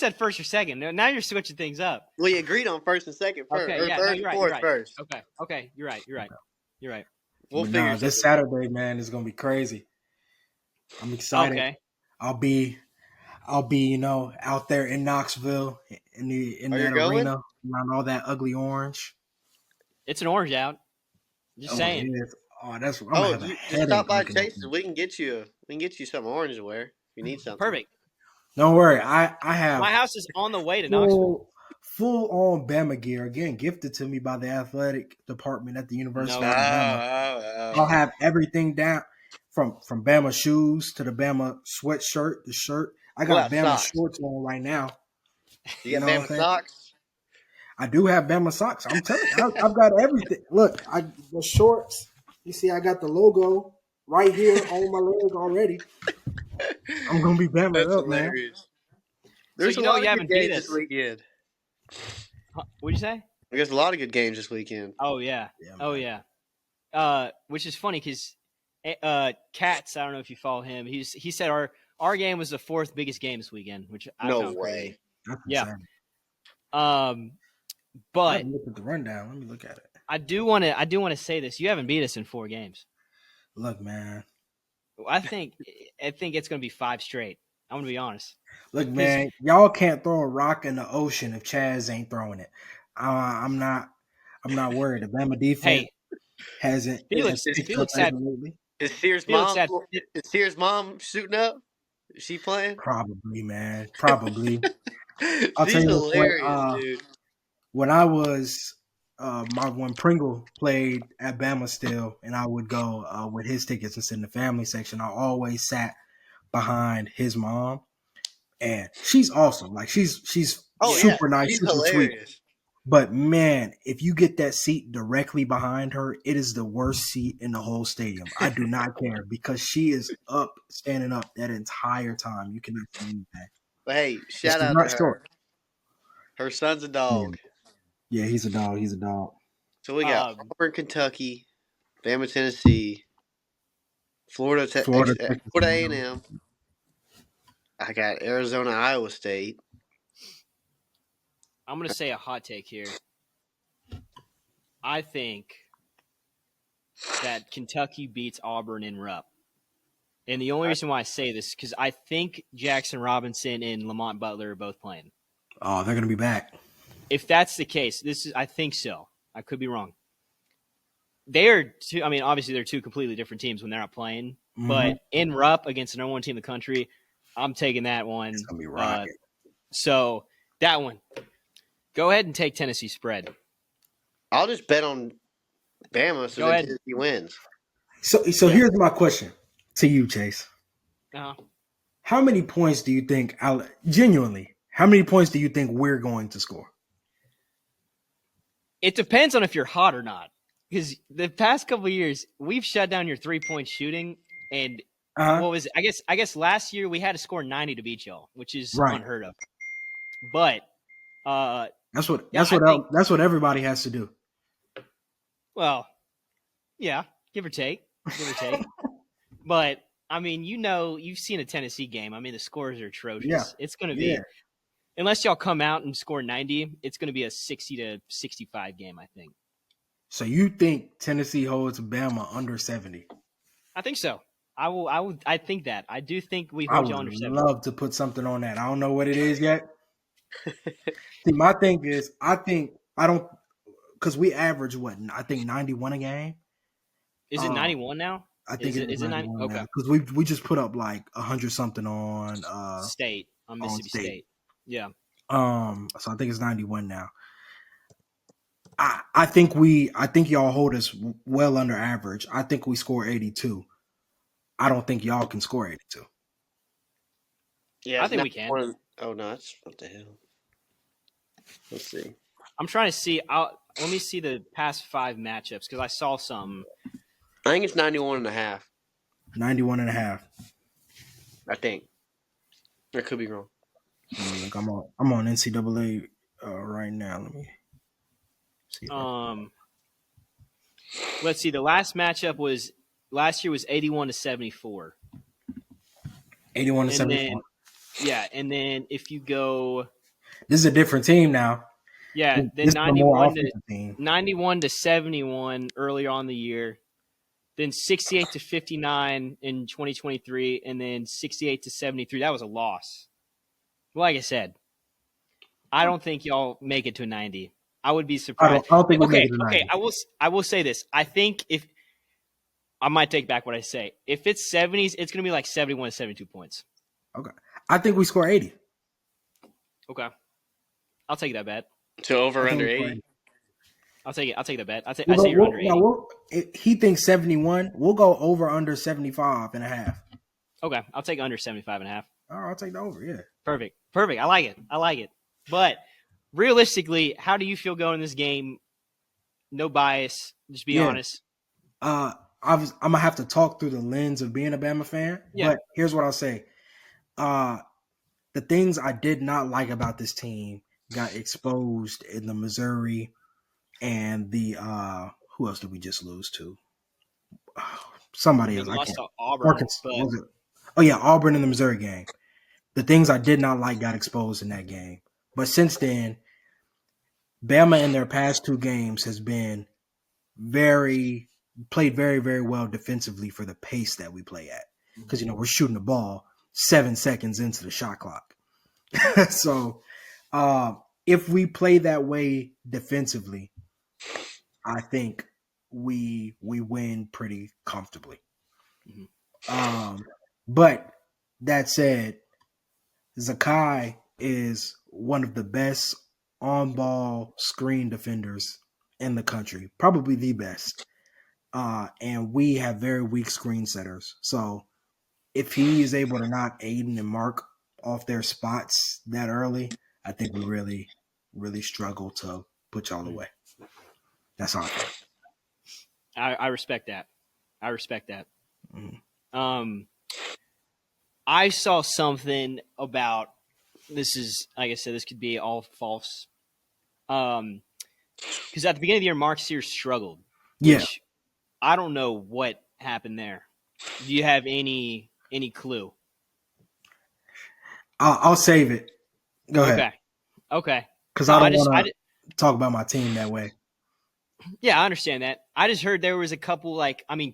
said first or second. Now you're switching things up. We agreed on first and second first. Okay, Or yeah, third no, and you're right. fourth You're right. first. Okay, you're right. We'll But figure this something out. Saturday, man, is gonna be crazy. I'm excited. Okay. I'll be out there in Knoxville in that arena around all that ugly orange. It's an orange out. Just saying. It is. I'm gonna have a just headache stop by looking at Chase's. it. We can get you some orange to wear if you need something. Perfect. Don't worry, I have My house is on the way to Knoxville. full on Bama gear again, gifted to me by the athletic department at the University of Alabama. I'll have everything down from Bama shoes to the Bama sweatshirt, the shirt. I got Bama socks? shorts on right now. You got Bama socks? I do have Bama socks. I'm telling you, I've got everything. Look, the shorts. You see, I got the logo right here on my leg already. I'm gonna be Bama up, hilarious. Man. There's a lot of good games this weekend. What'd you say? There's a lot of good games this weekend. Oh yeah. Which is funny because Katz, I don't know if you follow him. He said our game was the fourth biggest game this weekend, which I found crazy. Yeah. But look at the rundown. Let me look at it. I do want to say this. You haven't beat us in 4 games. Look, man. I think it's going to be 5 straight. I'm going to be honest. Look, man, y'all can't throw a rock in the ocean if Chaz ain't throwing it. I'm not worried. The Bama defense hasn't. Felix said. Is Sears' mom shooting up? Is she playing? Probably, man. Probably. I'll She's tell you hilarious, dude. When I was when Pringle played at Bama still, and I would go with his tickets and sit in the family section, I always sat behind his mom, and she's awesome. Like she's super nice, she's super hilarious. Sweet. But man, if you get that seat directly behind her, it is the worst seat in the whole stadium. I do not care because she is standing up that entire time. You cannot see that. But hey, shout out to her. Short. Her son's a dog. Yeah, he's a dog. He's a dog. So we got Auburn, Kentucky, Bama, Tennessee, Florida A&M. I got Arizona, Iowa State. I'm going to say a hot take here. I think that Kentucky beats Auburn in Rupp. And the only reason why I say this is because I think Jackson Robinson and Lamont Butler are both playing. Oh, they're going to be back. If that's the case, I think so. I could be wrong. They are two. I mean, obviously they're 2 completely different teams when they're not playing. Mm-hmm. But in Rupp against the number 1 team in the country, I'm taking that one. It's going to be rocking. So that one. Go ahead and take Tennessee spread. I'll just bet on Bama so that Tennessee wins. So here's my question to you, Chase. Uh-huh. How many points do you think, genuinely, how many points do you think we're going to score? It depends on if you're hot or not. Because the past couple of years, we've shut down your 3-point shooting. And what was it? I guess last year we had to score 90 to beat y'all, which is unheard of. But that's what everybody has to do. Well, yeah, give or take. But I mean, you've seen a Tennessee game. I mean, the scores are atrocious. Yeah. It's going to be, unless y'all come out and score 90, it's going to be a 60 to 65 game, I think. So you think Tennessee holds Bama under 70? I think so. I think that. I do think we hold you under 70. I would love to put something on that. I don't know what it is yet. See, my thing is, because we average I think 91 a game. Is it 91 now? I think is it 90? Okay. Because we just put up like 100 something on State on Mississippi State. Yeah. So I think it's 91 now. I think y'all hold us well under average. I think we score 82. I don't think y'all can score 82. Yeah, I think we can. Oh no, that's what the hell. Let's see. I'm trying to see. Let me see the past 5 matchups because I saw some. I think it's 91.5. 91.5. I think. I could be wrong. Look, I'm on NCAA right now. Let me see. Let's see. The last matchup was last year was 81 to 74. 81 to 74. Yeah, and then if you go This is a different team now. Yeah, then This is a more 91 to offensive team. 91 to 71 earlier on the year. Then 68 to 59 in 2023, and then 68 to 73. That was a loss. Well, like I said, I don't think y'all make it to a 90. I would be surprised. I don't think we make Okay, it to 90. okay. I will say this. I think if I might take back what I say. If it's 70s, it's going to be like 71 to 72 points. Okay. I think we score 80. Okay. I'll take that bet. So over under 80. I'll take it. I'll take that bet. I say you're under 80. No, he thinks 71. We'll go over under 75 and a half. Okay. I'll take under 75 and a half. Oh, I'll take the over, yeah. Perfect. I like it. But realistically, how do you feel going in this game? No bias. Just be honest. I'm going to have to talk through the lens of being a Bama fan. Yeah. But here's what I'll say. The things I did not like about this team got exposed in the Missouri and the who else did we just lose to? Somebody else. Lost to Auburn. Auburn in the Missouri game. The things I did not like got exposed in that game. But since then, Bama in their past two games has been played very, very well defensively for the pace that we play at. Because, we're shooting the ball 7 seconds into the shot clock. So if we play that way defensively, I think we win pretty comfortably. Mm-hmm. But that said, Zakai is one of the best on-ball screen defenders in the country, probably the best. And we have very weak screen setters. So if he is able to knock Aiden and Mark off their spots that early, I think we really, really struggle to put y'all away. That's how I feel. I respect that. Mm-hmm. I saw something about this is, like I said, this could be all false. Because at the beginning of the year, Mark Sears struggled. Yeah. I don't know what happened there. Do you have any clue? I'll save it. Go ahead. Okay. Because I don't want to talk about my team that way. Yeah, I understand that. I just heard there was a couple,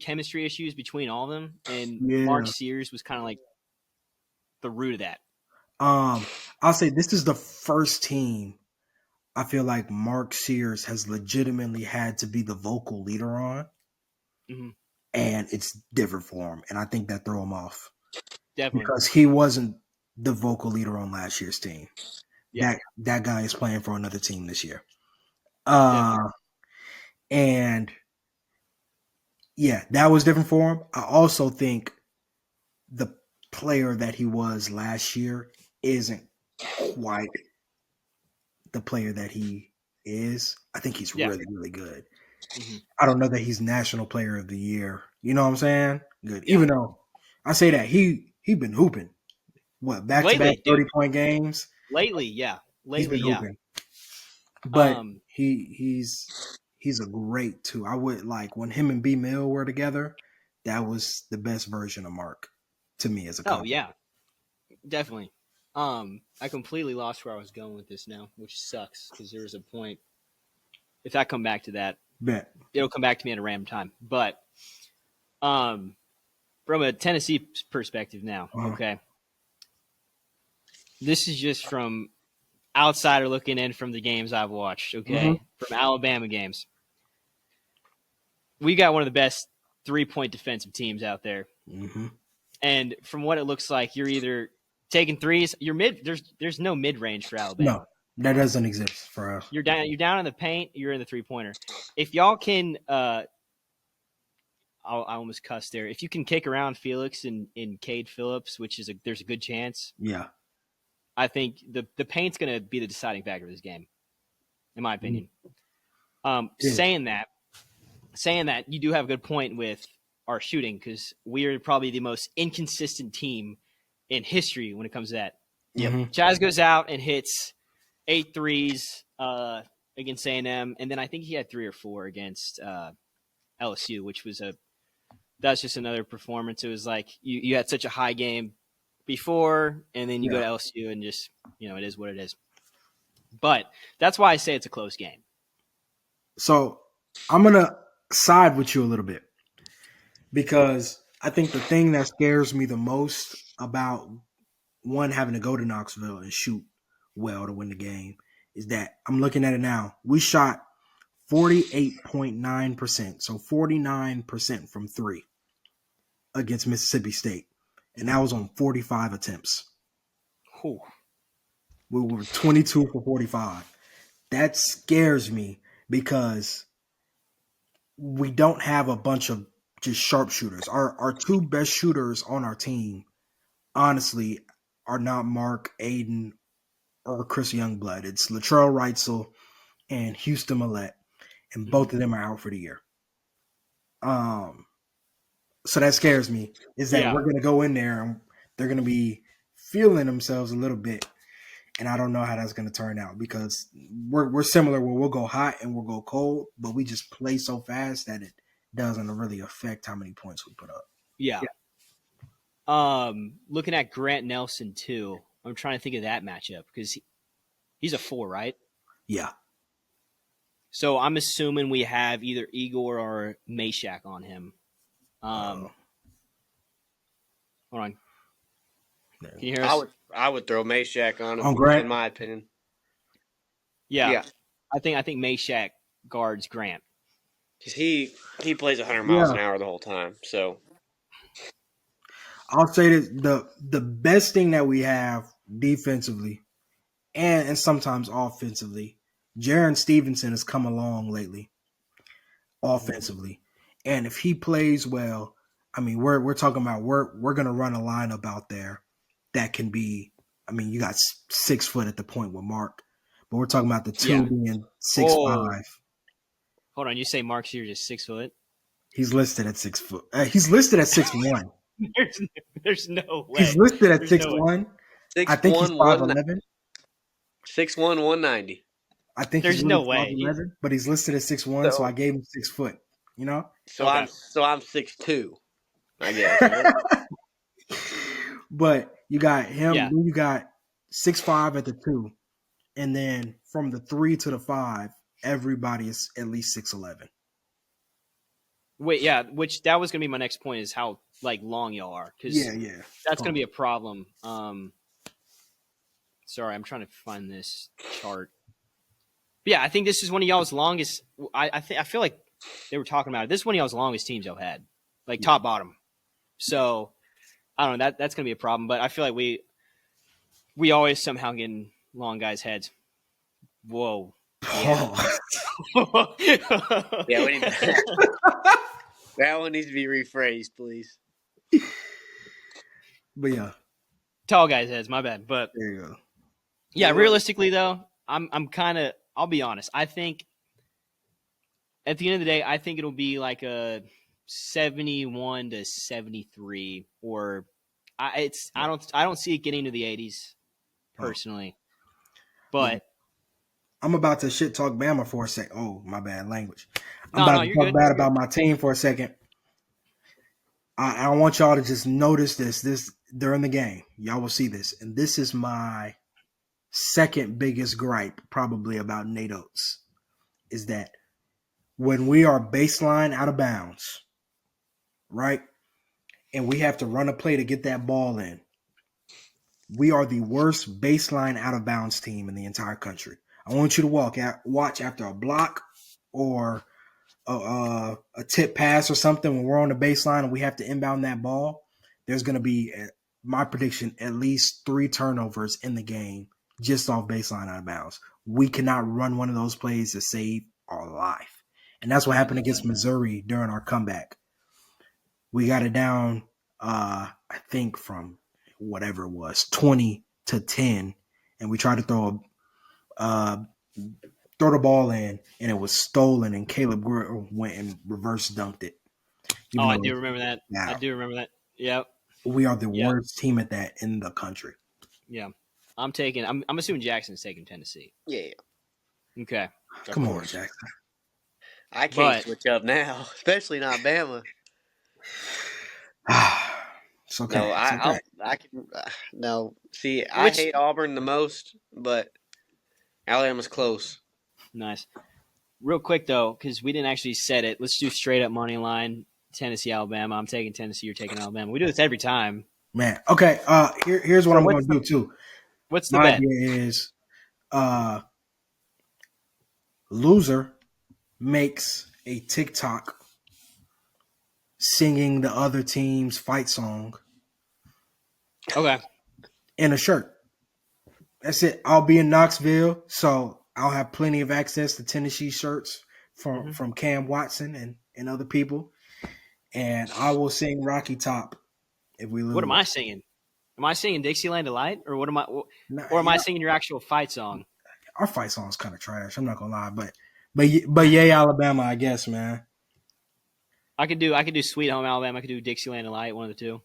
chemistry issues between all of them, and Mark Sears was kind of like the root of that. I'll say this is the first team I feel like Mark Sears has legitimately had to be the vocal leader on. Mm-hmm. And it's different for him. And I think that threw him off. Definitely. Because he wasn't the vocal leader on last year's team. Yeah. That guy is playing for another team this year. And that was different for him. I also think the player that he was last year isn't quite the player that he is. I think he's really, really good. Mm-hmm. I don't know that he's National Player of the Year. You know what I'm saying? Good. Yeah. Even though I say that he been hooping. What, back-to-back 30-point games? Lately, yeah. He's been hooping. But he's a great two. I would like when him and B Mill were together, that was the best version of Mark to me as a coach. Oh yeah. Definitely. I completely lost where I was going with this now, which sucks because there was a point. If I come back to that, it'll come back to me at a random time. But from a Tennessee perspective now, okay. This is just from outsider looking in from the games I've watched, okay? From Alabama games. We got one of the best 3-point defensive teams out there. Mm-hmm. And from what it looks like, you're either taking threes, you're mid. There's no mid range for Alabama. No, that doesn't exist for us. You're down in the paint. You're in the 3-pointer. If y'all can, I almost cussed there. If you can kick around Felix and Cade Phillips, there's a good chance. Yeah, I think the paint's going to be the deciding factor of this game, in my opinion. Saying that, you do have a good point with our shooting because we are probably the most inconsistent team in history when it comes to that. Mm-hmm. Chaz goes out and hits 8 threes against A&M, and then I think he had 3 or 4 against LSU, which was that's just another performance. It was like you had such a high game before, and then you go to LSU and just, it is what it is. But that's why I say it's a close game. So I'm going to side with you a little bit because I think the thing that scares me the most about one having to go to Knoxville and shoot well to win the game is that I'm looking at it now. We shot 48.9%, so 49% from three against Mississippi State. And that was on 45 attempts. Whew. We were 22 for 45. That scares me because we don't have a bunch of just sharpshooters. Our two best shooters on our team, honestly, are not Mark, Aiden, or Chris Youngblood. It's Latrell Reitzel and Houston Millette, and both of them are out for the year. So that scares me, is that we're going to go in there and they're going to be feeling themselves a little bit. And I don't know how that's going to turn out because we're similar where we'll go hot and we'll go cold, but we just play so fast that it doesn't really affect how many points we put up. Yeah. Looking at Grant Nelson too, I'm trying to think of that matchup because he's a 4, right? Yeah. So I'm assuming we have either Igor or Meshack on him. Hold on. Can you hear us? I would throw Meshack on him, in my opinion. Yeah. I think Meshack guards Grant. Because he plays 100 miles an hour the whole time. So I'll say that the best thing that we have defensively and sometimes offensively, Jaron Stevenson has come along lately offensively. And if he plays well, I mean, we're talking about we're going to run a lineup out there that can be, I mean, you got 6 foot at the point with Mark, but we're talking about the two being 6'5". Hold on, you say Mark Sears is 6 foot? He's listed at 6 foot. He's listed at 6'1". There's no way. He's listed at 6'1". I think he's 5'11". 6'1", 190. I think there's he's no really way. 5'11", but he's listed at 6'1", so I gave him 6 foot. You know. So I'm 6'2", I guess. Right? But you got him. Yeah. You got 6'5" at the 2, and then from the 3 to the 5, everybody is at least 6'11". Wait, yeah. Which that was gonna be my next point is how long y'all are because that's gonna be a problem. Sorry, I'm trying to find this chart. But yeah, I think this is one of y'all's longest. I feel like they were talking about it. This is one of y'all's longest teams y'all had, top bottom. So I don't know. That's gonna be a problem. But I feel like we always somehow get in long guys' heads. Whoa. Yeah. That one needs to be rephrased, please. But yeah, tall guys' heads. My bad. But there you go. Yeah, realistically though, I'm kind of. I'll be honest. I think at the end of the day, I think it'll be like a 71 to 73, or I don't see it getting to the 80s personally. But I'm about to shit talk Bama for a second. Oh, my bad language. I'm about to talk bad about my team for a second. I want y'all to just notice this during the game. Y'all will see this, and this is my second biggest gripe probably about Nate Oates is that when we are baseline out of bounds, right, and we have to run a play to get that ball in, we are the worst baseline out of bounds team in the entire country. I want you to watch after a block or a tip pass or something when we're on the baseline and we have to inbound that ball. There's going to be, my prediction, at least 3 turnovers in the game just off baseline out of bounds. We cannot run one of those plays to save our life. And that's what happened against Missouri during our comeback. We got it down, I think, from whatever it was, 20 to 10, and we tried to throw the ball in, and it was stolen, and Caleb Greer went and reverse dunked it. I do remember that. I do remember that. Yep. We are the worst team at that in the country. Yeah. I'm assuming Jackson's taking Tennessee. Yeah. Okay. Come on, Jackson. I can't switch up now, especially not Bama. It's okay. No, I can. No, see, I hate Auburn the most, but Alabama's close. Nice. Real quick though, because we didn't actually set it. Let's do straight up money line. Tennessee, Alabama. I'm taking Tennessee. You're taking Alabama. We do this every time. Man, okay. Here's what I'm going to do too. What's the My bet? idea is, loser makes a TikTok singing the other team's fight song. Okay. In a shirt. That's it. I'll be in Knoxville, so I'll have plenty of access to Tennessee shirts from Cam Watson and other people. And I will sing Rocky Top if we lose. What am I singing? Am I singing Dixieland Delight, or what am I? Or am I singing your actual fight song? Our fight song is kind of trash. I'm not gonna lie, but yay Alabama, I guess, man. I could do Sweet Home Alabama. I could do Dixieland Delight. One of the two.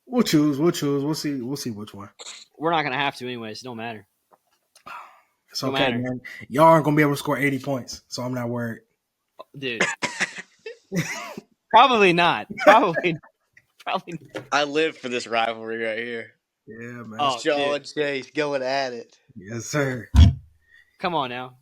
We'll choose. We'll see which one. We're not gonna have to anyways. It don't matter. It's okay, man. Y'all aren't gonna be able to score 80 points, so I'm not worried. Dude. Probably not. Probably. I live for this rivalry right here. Yeah, man. Shaw and Chase going at it. Yes, sir. Come on now.